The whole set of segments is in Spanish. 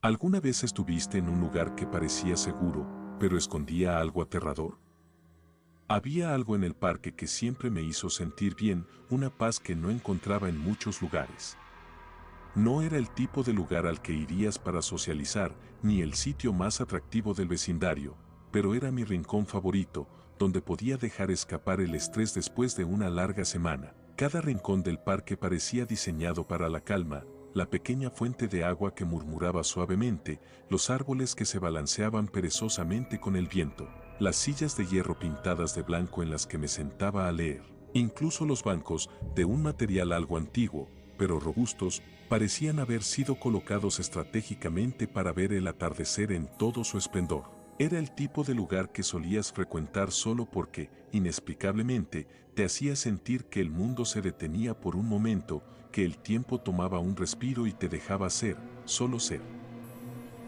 ¿Alguna vez estuviste en un lugar que parecía seguro, pero escondía algo aterrador? Había algo en el parque que siempre me hizo sentir bien, una paz que no encontraba en muchos lugares. No era el tipo de lugar al que irías para socializar, ni el sitio más atractivo del vecindario, pero era mi rincón favorito, donde podía dejar escapar el estrés después de una larga semana. Cada rincón del parque parecía diseñado para la calma, la pequeña fuente de agua que murmuraba suavemente, los árboles que se balanceaban perezosamente con el viento, las sillas de hierro pintadas de blanco en las que me sentaba a leer. Incluso los bancos, de un material algo antiguo, pero robustos, parecían haber sido colocados estratégicamente para ver el atardecer en todo su esplendor. Era el tipo de lugar que solías frecuentar solo porque, inexplicablemente, te hacía sentir que el mundo se detenía por un momento, que el tiempo tomaba un respiro y te dejaba ser, solo ser.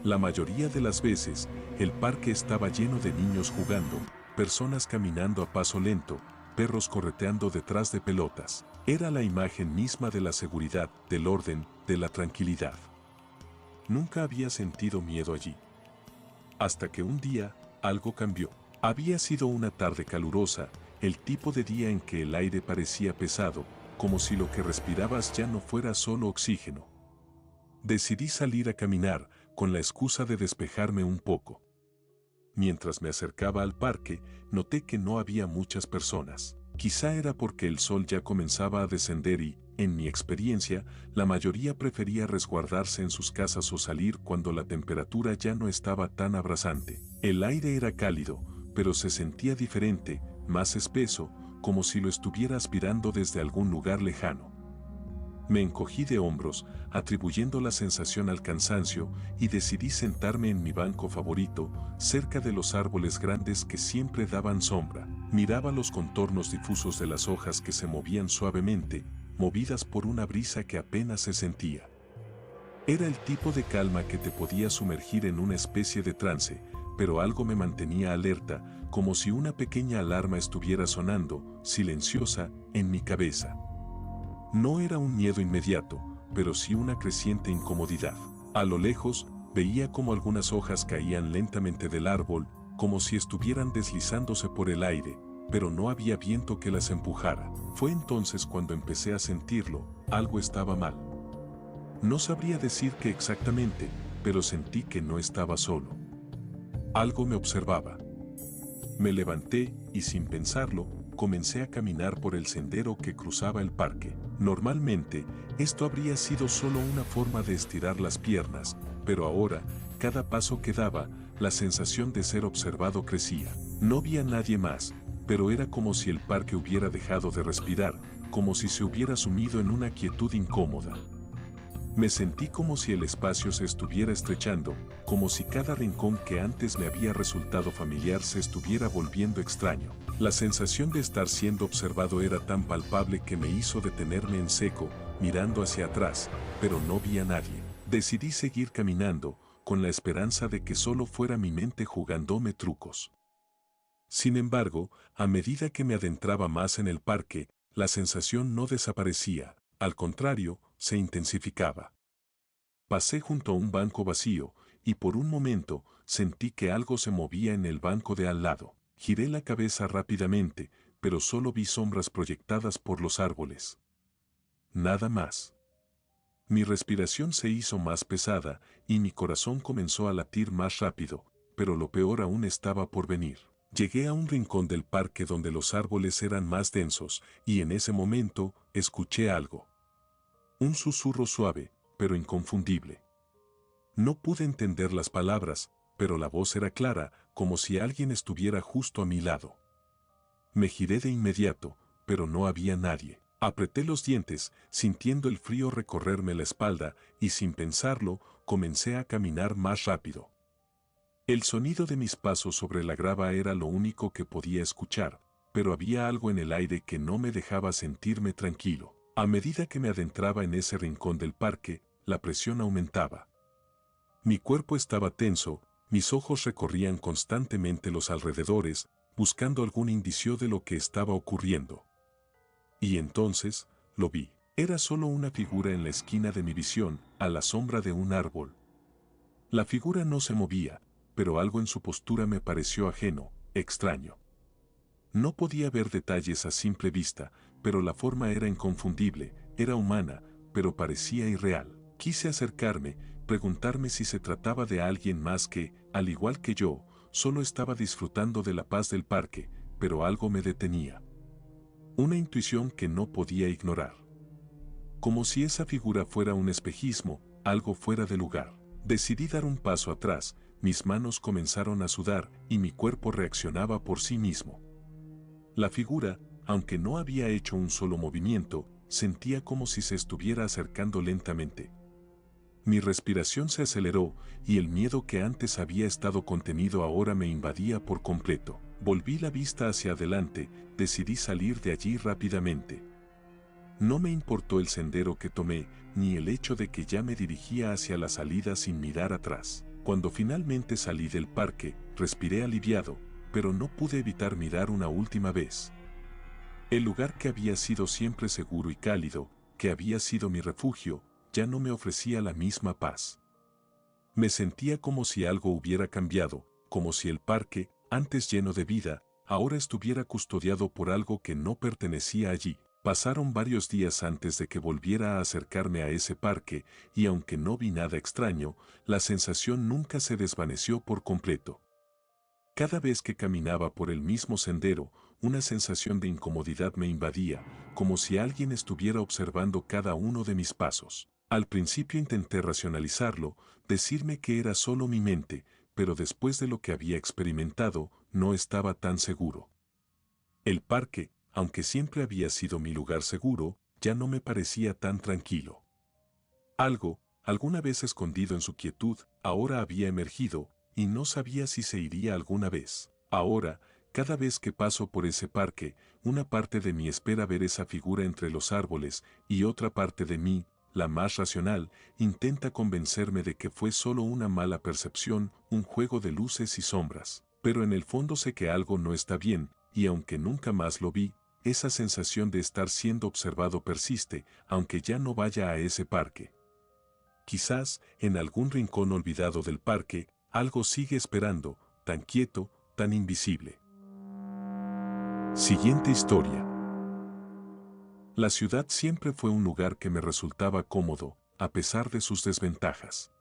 La mayoría de las veces, el parque estaba lleno de niños jugando, personas caminando a paso lento, perros correteando detrás de pelotas. Era la imagen misma de la seguridad, del orden, de la tranquilidad. Nunca había sentido miedo allí. Hasta que un día, algo cambió. Había sido una tarde calurosa, el tipo de día en que el aire parecía pesado, como si lo que respirabas ya no fuera solo oxígeno. Decidí salir a caminar, con la excusa de despejarme un poco. Mientras me acercaba al parque, noté que no había muchas personas. Quizá era porque el sol ya comenzaba a descender y, en mi experiencia, la mayoría prefería resguardarse en sus casas o salir cuando la temperatura ya no estaba tan abrasante. El aire era cálido, pero se sentía diferente, más espeso, como si lo estuviera aspirando desde algún lugar lejano. Me encogí de hombros, atribuyendo la sensación al cansancio, y decidí sentarme en mi banco favorito, cerca de los árboles grandes que siempre daban sombra. Miraba los contornos difusos de las hojas que se movían suavemente, movidas por una brisa que apenas se sentía. Era el tipo de calma que te podía sumergir en una especie de trance, pero algo me mantenía alerta, como si una pequeña alarma estuviera sonando, silenciosa, en mi cabeza. No era un miedo inmediato, pero sí una creciente incomodidad. A lo lejos, veía como algunas hojas caían lentamente del árbol, como si estuvieran deslizándose por el aire, pero no había viento que las empujara. Fue entonces cuando empecé a sentirlo, algo estaba mal. No sabría decir qué exactamente, pero sentí que no estaba solo. Algo me observaba. Me levanté y sin pensarlo, comencé a caminar por el sendero que cruzaba el parque. Normalmente, esto habría sido solo una forma de estirar las piernas, pero ahora, cada paso que daba, la sensación de ser observado crecía. No vi a nadie más, pero era como si el parque hubiera dejado de respirar, como si se hubiera sumido en una quietud incómoda. Me sentí como si el espacio se estuviera estrechando, como si cada rincón que antes me había resultado familiar se estuviera volviendo extraño. La sensación de estar siendo observado era tan palpable que me hizo detenerme en seco, mirando hacia atrás, pero no vi a nadie. Decidí seguir caminando, con la esperanza de que solo fuera mi mente jugándome trucos. Sin embargo, a medida que me adentraba más en el parque, la sensación no desaparecía, al contrario, se intensificaba. Pasé junto a un banco vacío, y por un momento sentí que algo se movía en el banco de al lado. Giré la cabeza rápidamente, pero solo vi sombras proyectadas por los árboles. Nada más. Mi respiración se hizo más pesada, y mi corazón comenzó a latir más rápido, pero lo peor aún estaba por venir. Llegué a un rincón del parque donde los árboles eran más densos, y en ese momento escuché algo. Un susurro suave, pero inconfundible. No pude entender las palabras, pero la voz era clara, como si alguien estuviera justo a mi lado. Me giré de inmediato, pero no había nadie. Apreté los dientes, sintiendo el frío recorrerme la espalda, y sin pensarlo, comencé a caminar más rápido. El sonido de mis pasos sobre la grava era lo único que podía escuchar, pero había algo en el aire que no me dejaba sentirme tranquilo. A medida que me adentraba en ese rincón del parque, la presión aumentaba. Mi cuerpo estaba tenso, mis ojos recorrían constantemente los alrededores, buscando algún indicio de lo que estaba ocurriendo. Y entonces, lo vi. Era solo una figura en la esquina de mi visión, a la sombra de un árbol. La figura no se movía, pero algo en su postura me pareció ajeno, extraño. No podía ver detalles a simple vista, pero la forma era inconfundible, era humana, pero parecía irreal. Quise acercarme, preguntarme si se trataba de alguien más que, al igual que yo, solo estaba disfrutando de la paz del parque, pero algo me detenía. Una intuición que no podía ignorar. Como si esa figura fuera un espejismo, algo fuera de lugar. Decidí dar un paso atrás, mis manos comenzaron a sudar y mi cuerpo reaccionaba por sí mismo. La figura, aunque no había hecho un solo movimiento, sentía como si se estuviera acercando lentamente. Mi respiración se aceleró y el miedo que antes había estado contenido ahora me invadía por completo. Volví la vista hacia adelante, decidí salir de allí rápidamente. No me importó el sendero que tomé, ni el hecho de que ya me dirigía hacia la salida sin mirar atrás. Cuando finalmente salí del parque, respiré aliviado, pero no pude evitar mirar una última vez. El lugar que había sido siempre seguro y cálido, que había sido mi refugio, ya no me ofrecía la misma paz. Me sentía como si algo hubiera cambiado, como si el parque, antes lleno de vida, ahora estuviera custodiado por algo que no pertenecía allí. Pasaron varios días antes de que volviera a acercarme a ese parque, y aunque no vi nada extraño, la sensación nunca se desvaneció por completo. Cada vez que caminaba por el mismo sendero, una sensación de incomodidad me invadía, como si alguien estuviera observando cada uno de mis pasos. Al principio intenté racionalizarlo, decirme que era solo mi mente, pero después de lo que había experimentado, no estaba tan seguro. El parque, aunque siempre había sido mi lugar seguro, ya no me parecía tan tranquilo. Algo, alguna vez escondido en su quietud, ahora había emergido, y no sabía si se iría alguna vez. Ahora, cada vez que paso por ese parque, una parte de mí espera ver esa figura entre los árboles, y otra parte de mí, la más racional, intenta convencerme de que fue solo una mala percepción, un juego de luces y sombras. Pero en el fondo sé que algo no está bien, y aunque nunca más lo vi, esa sensación de estar siendo observado persiste, aunque ya no vaya a ese parque. Quizás, en algún rincón olvidado del parque, algo sigue esperando, tan quieto, tan invisible. Siguiente historia. La ciudad siempre fue un lugar que me resultaba cómodo, a pesar de sus desventajas.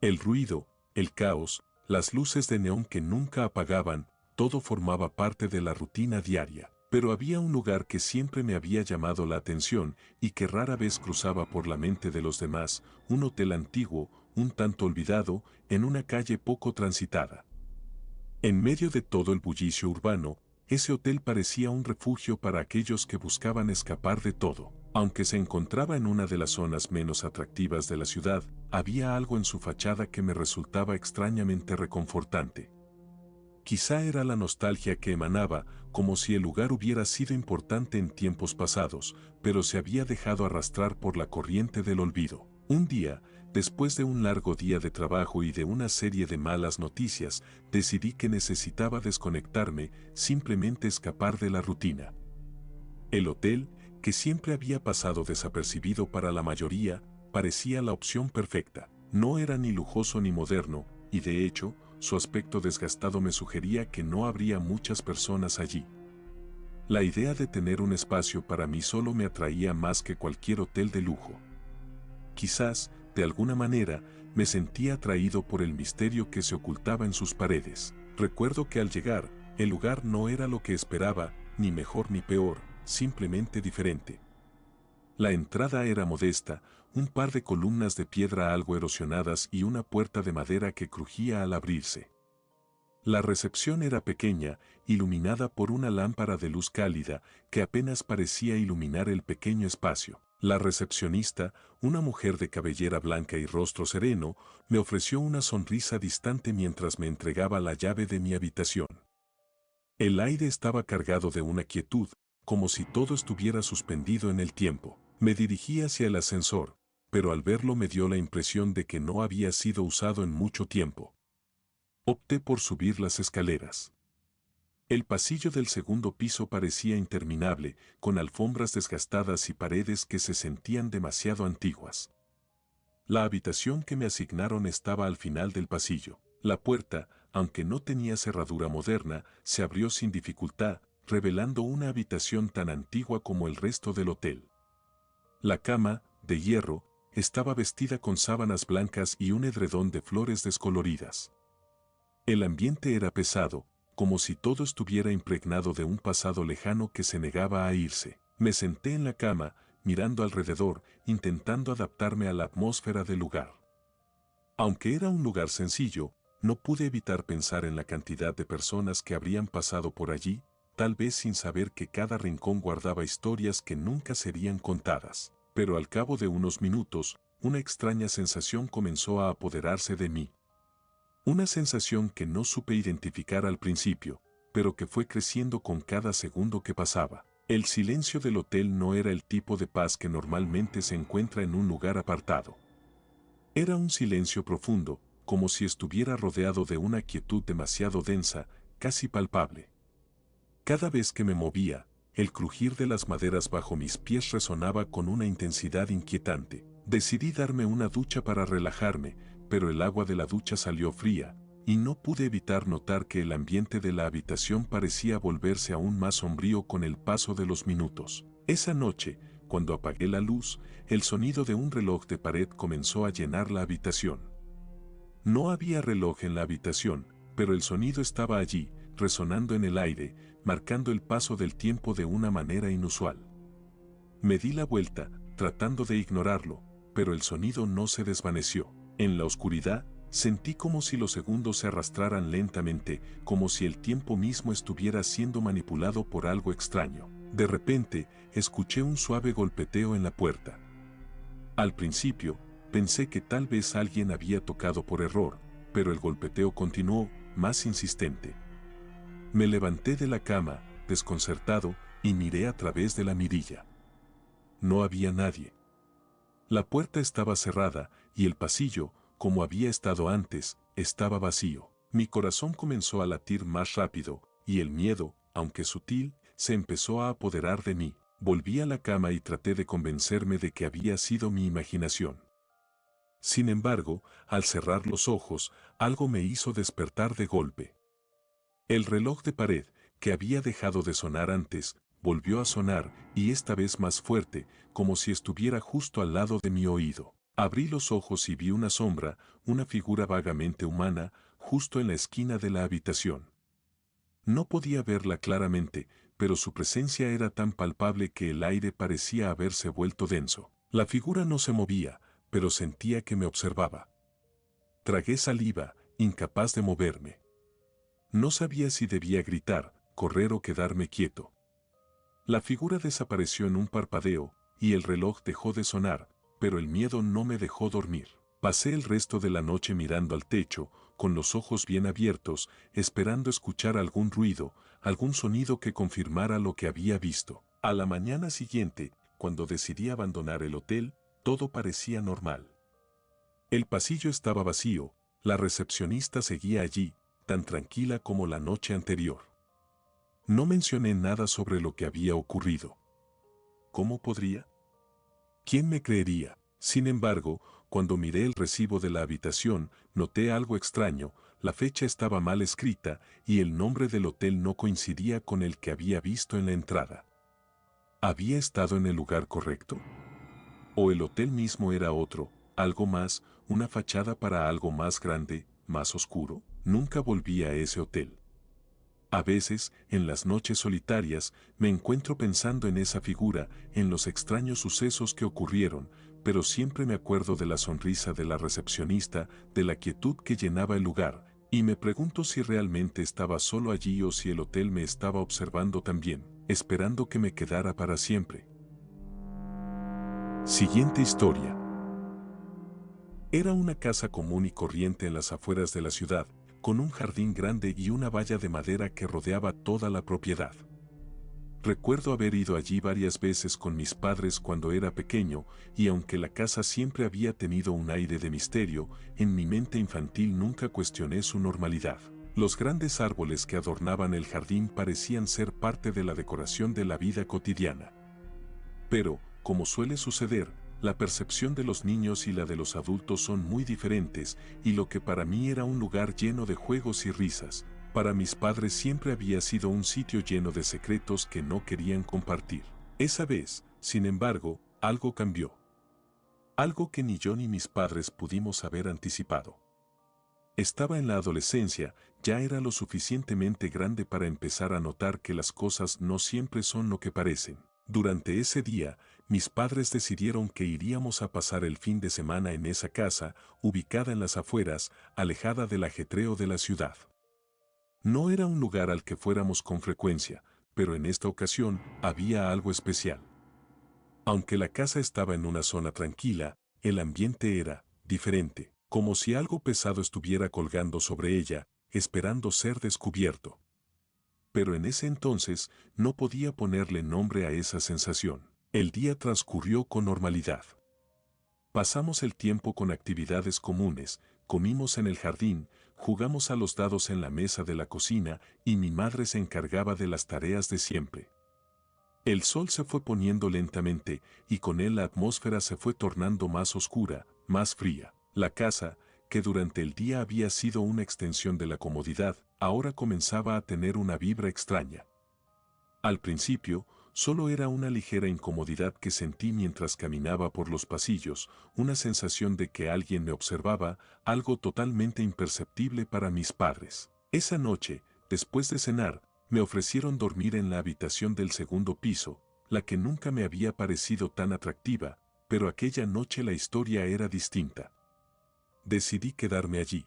El ruido, el caos, las luces de neón que nunca apagaban, todo formaba parte de la rutina diaria. Pero había un lugar que siempre me había llamado la atención y que rara vez cruzaba por la mente de los demás, un hotel antiguo, un tanto olvidado, en una calle poco transitada. En medio de todo el bullicio urbano, ese hotel parecía un refugio para aquellos que buscaban escapar de todo. Aunque se encontraba en una de las zonas menos atractivas de la ciudad, había algo en su fachada que me resultaba extrañamente reconfortante. Quizá era la nostalgia que emanaba, como si el lugar hubiera sido importante en tiempos pasados, pero se había dejado arrastrar por la corriente del olvido. Un día, después de un largo día de trabajo y de una serie de malas noticias, decidí que necesitaba desconectarme, simplemente escapar de la rutina. El hotel, que siempre había pasado desapercibido para la mayoría, parecía la opción perfecta. No era ni lujoso ni moderno, y de hecho, su aspecto desgastado me sugería que no habría muchas personas allí. La idea de tener un espacio para mí solo me atraía más que cualquier hotel de lujo. Quizás, de alguna manera, me sentía atraído por el misterio que se ocultaba en sus paredes. Recuerdo que al llegar, el lugar no era lo que esperaba, ni mejor ni peor, simplemente diferente. La entrada era modesta, un par de columnas de piedra algo erosionadas y una puerta de madera que crujía al abrirse. La recepción era pequeña, iluminada por una lámpara de luz cálida que apenas parecía iluminar el pequeño espacio. La recepcionista, una mujer de cabellera blanca y rostro sereno, me ofreció una sonrisa distante mientras me entregaba la llave de mi habitación. El aire estaba cargado de una quietud, como si todo estuviera suspendido en el tiempo. Me dirigí hacia el ascensor, pero al verlo me dio la impresión de que no había sido usado en mucho tiempo. Opté por subir las escaleras. El pasillo del segundo piso parecía interminable, con alfombras desgastadas y paredes que se sentían demasiado antiguas. La habitación que me asignaron estaba al final del pasillo. La puerta, aunque no tenía cerradura moderna, se abrió sin dificultad, revelando una habitación tan antigua como el resto del hotel. La cama, de hierro, estaba vestida con sábanas blancas y un edredón de flores descoloridas. El ambiente era pesado, como si todo estuviera impregnado de un pasado lejano que se negaba a irse. Me senté en la cama, mirando alrededor, intentando adaptarme a la atmósfera del lugar. Aunque era un lugar sencillo, no pude evitar pensar en la cantidad de personas que habrían pasado por allí, tal vez sin saber que cada rincón guardaba historias que nunca serían contadas. Pero al cabo de unos minutos, una extraña sensación comenzó a apoderarse de mí. Una sensación que no supe identificar al principio, pero que fue creciendo con cada segundo que pasaba. El silencio del hotel no era el tipo de paz que normalmente se encuentra en un lugar apartado. Era un silencio profundo, como si estuviera rodeado de una quietud demasiado densa, casi palpable. Cada vez que me movía, el crujir de las maderas bajo mis pies resonaba con una intensidad inquietante. Decidí darme una ducha para relajarme, pero el agua de la ducha salió fría, y no pude evitar notar que el ambiente de la habitación parecía volverse aún más sombrío con el paso de los minutos. Esa noche, cuando apagué la luz, el sonido de un reloj de pared comenzó a llenar la habitación. No había reloj en la habitación, pero el sonido estaba allí, resonando en el aire, marcando el paso del tiempo de una manera inusual. Me di la vuelta, tratando de ignorarlo, pero el sonido no se desvaneció. En la oscuridad, sentí como si los segundos se arrastraran lentamente, como si el tiempo mismo estuviera siendo manipulado por algo extraño. De repente, escuché un suave golpeteo en la puerta. Al principio, pensé que tal vez alguien había tocado por error, pero el golpeteo continuó, más insistente. Me levanté de la cama, desconcertado, y miré a través de la mirilla. No había nadie. La puerta estaba cerrada, y el pasillo, como había estado antes, estaba vacío. Mi corazón comenzó a latir más rápido, y el miedo, aunque sutil, se empezó a apoderar de mí. Volví a la cama y traté de convencerme de que había sido mi imaginación. Sin embargo, al cerrar los ojos, algo me hizo despertar de golpe. El reloj de pared, que había dejado de sonar antes, volvió a sonar, y esta vez más fuerte, como si estuviera justo al lado de mi oído. Abrí los ojos y vi una sombra, una figura vagamente humana, justo en la esquina de la habitación. No podía verla claramente, pero su presencia era tan palpable que el aire parecía haberse vuelto denso. La figura no se movía, pero sentía que me observaba. Tragué saliva, incapaz de moverme. No sabía si debía gritar, correr o quedarme quieto. La figura desapareció en un parpadeo, y el reloj dejó de sonar, pero el miedo no me dejó dormir. Pasé el resto de la noche mirando al techo, con los ojos bien abiertos, esperando escuchar algún ruido, algún sonido que confirmara lo que había visto. A la mañana siguiente, cuando decidí abandonar el hotel, todo parecía normal. El pasillo estaba vacío, la recepcionista seguía allí, tan tranquila como la noche anterior. No mencioné nada sobre lo que había ocurrido. ¿Cómo podría? ¿Quién me creería? Sin embargo, cuando miré el recibo de la habitación, noté algo extraño. La fecha estaba mal escrita y el nombre del hotel no coincidía con el que había visto en la entrada. ¿Había estado en el lugar correcto? ¿O el hotel mismo era otro, algo más, una fachada para algo más grande, más oscuro? Nunca volví a ese hotel. A veces, en las noches solitarias, me encuentro pensando en esa figura, en los extraños sucesos que ocurrieron, pero siempre me acuerdo de la sonrisa de la recepcionista, de la quietud que llenaba el lugar, y me pregunto si realmente estaba solo allí o si el hotel me estaba observando también, esperando que me quedara para siempre. Siguiente historia. Era una casa común y corriente en las afueras de la ciudad, con un jardín grande y una valla de madera que rodeaba toda la propiedad. Recuerdo haber ido allí varias veces con mis padres cuando era pequeño, y aunque la casa siempre había tenido un aire de misterio, en mi mente infantil nunca cuestioné su normalidad. Los grandes árboles que adornaban el jardín parecían ser parte de la decoración de la vida cotidiana. Pero, como suele suceder, La percepción de los niños y la de los adultos son muy diferentes, y lo que para mí era un lugar lleno de juegos y risas, para mis padres siempre había sido un sitio lleno de secretos que no querían compartir. Esa vez, sin embargo, algo cambió. Algo que ni yo ni mis padres pudimos haber anticipado. Estaba en la adolescencia, ya era lo suficientemente grande para empezar a notar que las cosas no siempre son lo que parecen. Durante ese día, mis padres decidieron que iríamos a pasar el fin de semana en esa casa, ubicada en las afueras, alejada del ajetreo de la ciudad. No era un lugar al que fuéramos con frecuencia, pero en esta ocasión había algo especial. Aunque la casa estaba en una zona tranquila, el ambiente era diferente, como si algo pesado estuviera colgando sobre ella, esperando ser descubierto. Pero en ese entonces no podía ponerle nombre a esa sensación. El día transcurrió con normalidad. Pasamos el tiempo con actividades comunes, comimos en el jardín, jugamos a los dados en la mesa de la cocina y mi madre se encargaba de las tareas de siempre. El sol se fue poniendo lentamente y con él la atmósfera se fue tornando más oscura, más fría. La casa, que durante el día había sido una extensión de la comodidad, ahora comenzaba a tener una vibra extraña. Al principio, solo era una ligera incomodidad que sentí mientras caminaba por los pasillos, una sensación de que alguien me observaba, algo totalmente imperceptible para mis padres. Esa noche, después de cenar, me ofrecieron dormir en la habitación del segundo piso, la que nunca me había parecido tan atractiva, pero aquella noche la historia era distinta. Decidí quedarme allí.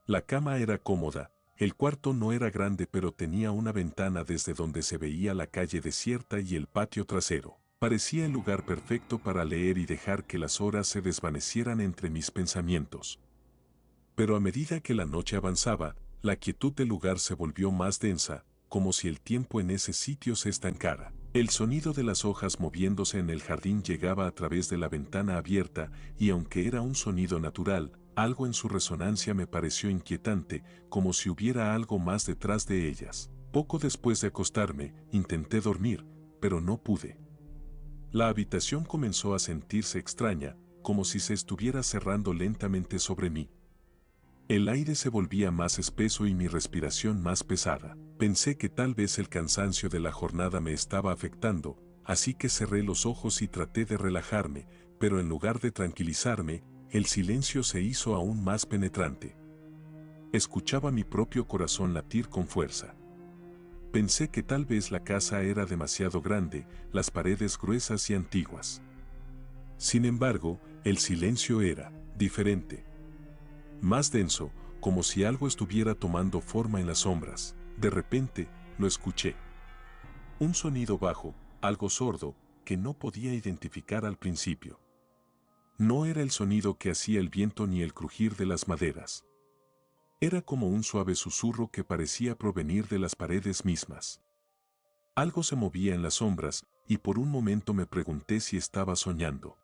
La cama era cómoda, el cuarto no era grande pero tenía una ventana desde donde se veía la calle desierta y el patio trasero. Parecía el lugar perfecto para leer y dejar que las horas se desvanecieran entre mis pensamientos. Pero a medida que la noche avanzaba, la quietud del lugar se volvió más densa, como si el tiempo en ese sitio se estancara. El sonido de las hojas moviéndose en el jardín llegaba a través de la ventana abierta y aunque era un sonido natural, algo en su resonancia me pareció inquietante, como si hubiera algo más detrás de ellas. Poco después de acostarme, intenté dormir, pero no pude. La habitación comenzó a sentirse extraña, como si se estuviera cerrando lentamente sobre mí. El aire se volvía más espeso y mi respiración más pesada. Pensé que tal vez el cansancio de la jornada me estaba afectando, así que cerré los ojos y traté de relajarme, pero en lugar de tranquilizarme, el silencio se hizo aún más penetrante. Escuchaba mi propio corazón latir con fuerza. Pensé que tal vez la casa era demasiado grande, las paredes gruesas y antiguas. Sin embargo, el silencio era diferente. Más denso, como si algo estuviera tomando forma en las sombras. De repente, lo escuché. Un sonido bajo, algo sordo, que no podía identificar al principio. No era el sonido que hacía el viento ni el crujir de las maderas. Era como un suave susurro que parecía provenir de las paredes mismas. Algo se movía en las sombras, y por un momento me pregunté si estaba soñando.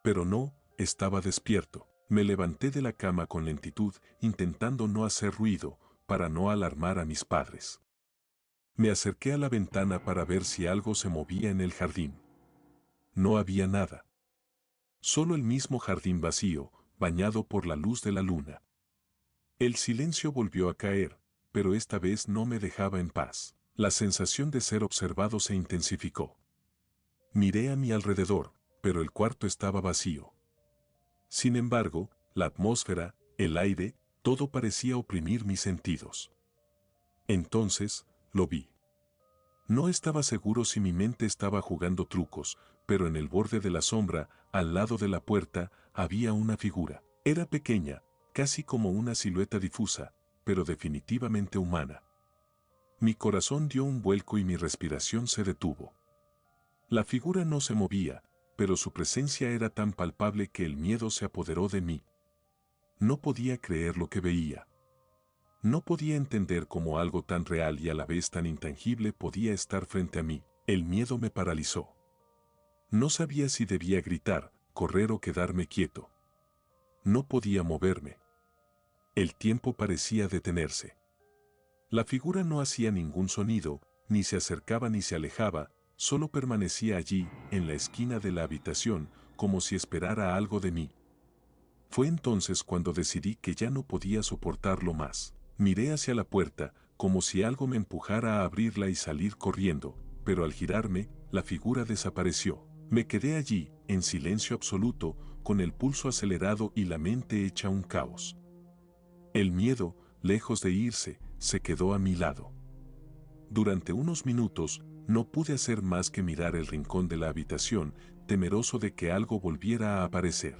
Pero no, estaba despierto. Me levanté de la cama con lentitud, intentando no hacer ruido, para no alarmar a mis padres. Me acerqué a la ventana para ver si algo se movía en el jardín. No había nada. Solo el mismo jardín vacío, bañado por la luz de la luna. El silencio volvió a caer, pero esta vez no me dejaba en paz. La sensación de ser observado se intensificó. Miré a mi alrededor, pero el cuarto estaba vacío. Sin embargo, la atmósfera, el aire, todo parecía oprimir mis sentidos. Entonces, lo vi. No estaba seguro si mi mente estaba jugando trucos, pero en el borde de la sombra, al lado de la puerta, había una figura. Era pequeña, casi como una silueta difusa, pero definitivamente humana. Mi corazón dio un vuelco y mi respiración se detuvo. La figura no se movía, pero su presencia era tan palpable que el miedo se apoderó de mí. No podía creer lo que veía. No podía entender cómo algo tan real y a la vez tan intangible podía estar frente a mí. El miedo me paralizó. No sabía si debía gritar, correr o quedarme quieto. No podía moverme. El tiempo parecía detenerse. La figura no hacía ningún sonido, ni se acercaba ni se alejaba, solo permanecía allí, en la esquina de la habitación, como si esperara algo de mí. Fue entonces cuando decidí que ya no podía soportarlo más. Miré hacia la puerta, como si algo me empujara a abrirla y salir corriendo, pero al girarme, la figura desapareció. Me quedé allí, en silencio absoluto, con el pulso acelerado y la mente hecha un caos. El miedo, lejos de irse, se quedó a mi lado. Durante unos minutos, no pude hacer más que mirar el rincón de la habitación, temeroso de que algo volviera a aparecer.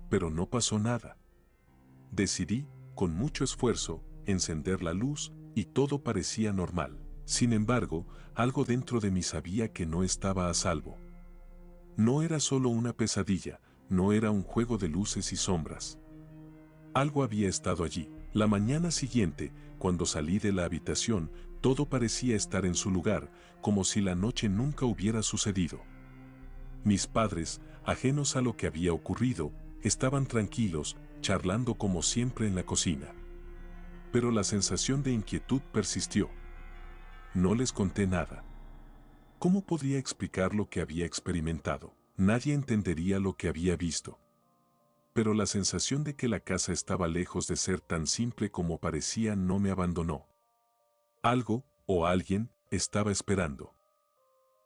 Pero no pasó nada. Decidí, con mucho esfuerzo, encender la luz y todo parecía normal. Sin embargo, algo dentro de mí sabía que no estaba a salvo. No era solo una pesadilla, no era un juego de luces y sombras. Algo había estado allí. La mañana siguiente, cuando salí de la habitación, todo parecía estar en su lugar, como si la noche nunca hubiera sucedido. Mis padres, ajenos a lo que había ocurrido, estaban tranquilos, charlando como siempre en la cocina. Pero la sensación de inquietud persistió. No les conté nada. ¿Cómo podría explicar lo que había experimentado? Nadie entendería lo que había visto. Pero la sensación de que la casa estaba lejos de ser tan simple como parecía no me abandonó. Algo, o alguien, estaba esperando.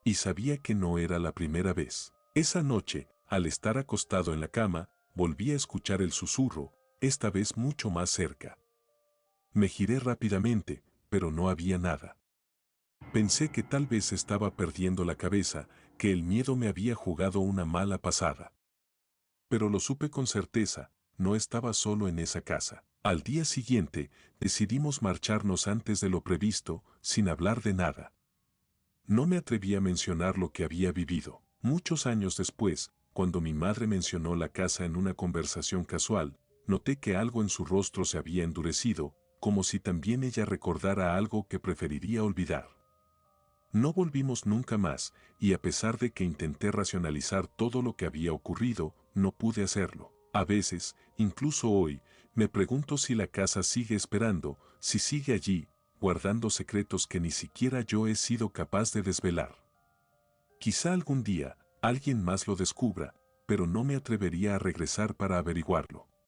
Y sabía que no era la primera vez. Esa noche, al estar acostado en la cama, volví a escuchar el susurro, esta vez mucho más cerca. Me giré rápidamente, pero no había nada. Pensé que tal vez estaba perdiendo la cabeza, que el miedo me había jugado una mala pasada. Pero lo supe con certeza, no estaba solo en esa casa. Al día siguiente, decidimos marcharnos antes de lo previsto, sin hablar de nada. No me atreví a mencionar lo que había vivido. Muchos años después, cuando mi madre mencionó la casa en una conversación casual, noté que algo en su rostro se había endurecido, como si también ella recordara algo que preferiría olvidar. No volvimos nunca más, y a pesar de que intenté racionalizar todo lo que había ocurrido, no pude hacerlo. A veces, incluso hoy, me pregunto si la casa sigue esperando, si sigue allí, guardando secretos que ni siquiera yo he sido capaz de desvelar. Quizá algún día, alguien más lo descubra, pero no me atrevería a regresar para averiguarlo.